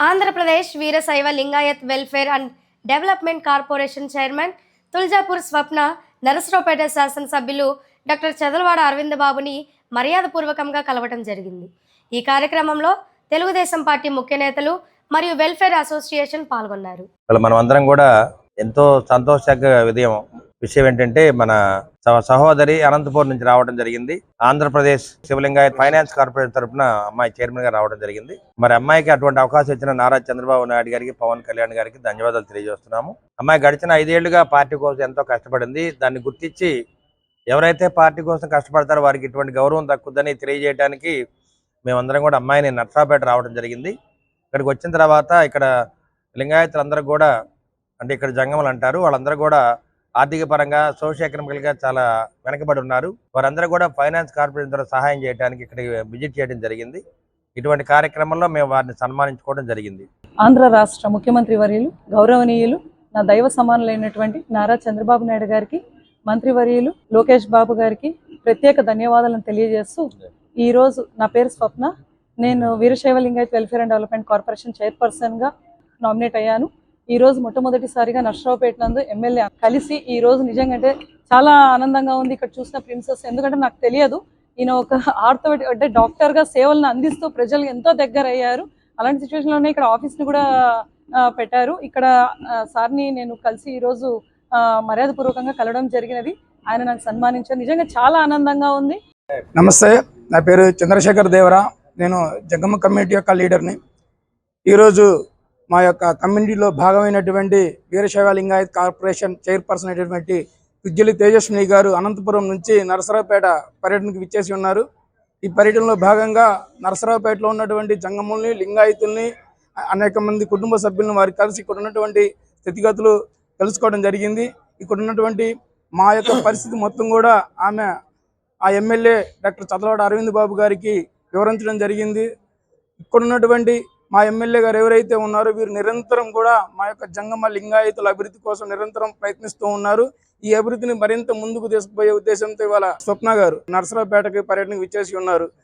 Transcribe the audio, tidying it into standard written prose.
Andhra Pradesh Veerashaiva Lingayat welfare and development corporation chairman Tuljapur స్వప్న నరసరావుపేట శాసనసభ్యులు doctor Chadalavada Arvind బాబుని మర్యాదపూర్వకంగా కలవటం జరిగింది. ఈ కార్యక్రమంలో తెలుగుదేశం పార్టీ ముఖ్య నేతలు మరియు వెల్ఫేర్ అసోసియేషన్ పాల్గొన్నారు. మనమందరం కూడా ఎంతో సంతోషక విషయం ఏంటంటే మన సహోదరి అనంతపూర్ నుంచి రావడం జరిగింది. ఆంధ్రప్రదేశ్ శివలింగాయత్ ఫైనాన్స్ కార్పొరేషన్ తరఫున అమ్మాయి చైర్మన్ గా రావడం జరిగింది. మరి అమ్మాయికి అటువంటి అవకాశం ఇచ్చిన నారా చంద్రబాబు నాయుడు గారికి, పవన్ కళ్యాణ్ గారికి ధన్యవాదాలు తెలియజేస్తున్నాము. అమ్మాయి గడిచిన 5 ఏళ్లుగా పార్టీ కోసం ఎంతో కష్టపడింది. దాన్ని గుర్తించి ఎవరైతే పార్టీ కోసం కష్టపడతారో వారికి ఇటువంటి గౌరవం దక్కుద్దని తెలియజేయడానికి మేమందరం కూడా అమ్మాయిని నర్సరావుపేట రావడం జరిగింది. ఇక్కడికి వచ్చిన తర్వాత ఇక్కడ లింగాయతులందరూ కూడా అంటే ఇక్కడ జంగములు అంటారు, వాళ్ళందరూ కూడా ఆర్థిక పరంగా సోషల్ ఎకనామికల్ గా చాలా వెనకబడి ఉన్నారు. వారందరూ కూడా ఫైనాన్స్ కార్పొరేషన్ ద్వారా సహాయం చేయడానికి ఇక్కడికి విజిట్ చేయడం జరిగింది. ఇటువంటి కార్యక్రమంలో మేము వారిని సన్మానించుకోవడం జరిగింది. ఆంధ్ర రాష్ట్ర ముఖ్యమంత్రి వర్యులు గౌరవనీయులు నా దైవ సమానులైనటువంటి నారా చంద్రబాబు నాయుడు గారికి, మంత్రివర్యులు లోకేష్ బాబు గారికి ప్రత్యేక ధన్యవాదాలను తెలియజేస్తూ, ఈరోజు నా పేరు స్వప్న, నేను Veerashaiva Lingayat welfare and development corporation చైర్పర్సన్గా నామినేట్ అయ్యాను. ఈ రోజు మొట్టమొదటిసారిగా నర్సరావుపేట నందు ఎమ్మెల్యే కలిసి ఈ రోజు నిజంగా అంటే చాలా ఆనందంగా ఉంది. ఇక్కడ చూసిన ప్రిన్సెస్, ఎందుకంటే నాకు తెలియదు ఈయన ఒక ఆర్థోపెడిక్ అంటే డాక్టర్గా సేవలను అందిస్తూ ప్రజలు ఎంతో దగ్గర అయ్యారు. అలాంటి సిచ్యువేషన్లోనే ఇక్కడ ఆఫీస్ని కూడా పెట్టారు. ఇక్కడ సార్ని నేను కలిసి ఈరోజు మర్యాదపూర్వకంగా కలవడం జరిగినది. ఆయన నాకు సన్మానించారు. నిజంగా చాలా ఆనందంగా ఉంది. నమస్తే, నా పేరు చంద్రశేఖర్ దేవరా. నేను జగమ్మ కమ్యూనిటీ యొక్క లీడర్ని. ఈరోజు మా యొక్క కమ్యూనిటీలో భాగమైనటువంటి వీరశైవ లింగాయత్ కార్పొరేషన్ చైర్పర్సన్ అయినటువంటి విద్యులి తేజస్విని గారు అనంతపురం నుంచి నరసరావుపేట పర్యటనకు విచ్చేసి ఉన్నారు. ఈ పర్యటనలో భాగంగా నరసరావుపేటలో ఉన్నటువంటి జంగముల్ని, లింగాయతుల్ని, అనేక మంది కుటుంబ సభ్యులను వారికి కలిసి ఇక్కడ ఉన్నటువంటి స్థితిగతులు తెలుసుకోవడం జరిగింది. ఇక్కడ ఉన్నటువంటి మా యొక్క పరిస్థితి మొత్తం కూడా ఆమె ఆ ఎమ్మెల్యే డాక్టర్ చదలవాడ అరవింద్ బాబు గారికి వివరించడం జరిగింది. ఇక్కడ ఉన్నటువంటి మా ఎమ్మెల్యే గారు ఎవరైతే ఉన్నారో వీరు నిరంతరం కూడా మా యొక్క జంగమ లింగాయతుల అభివృద్ధి కోసం నిరంతరం ప్రయత్నిస్తూ ఉన్నారు. ఈ అభివృద్ధిని మరింత ముందుకు తీసుకుపోయే ఉద్దేశంతో ఇవాళ స్వప్న గారు నరసరావుపేటకి పర్యటనకు విచ్చేసి ఉన్నారు.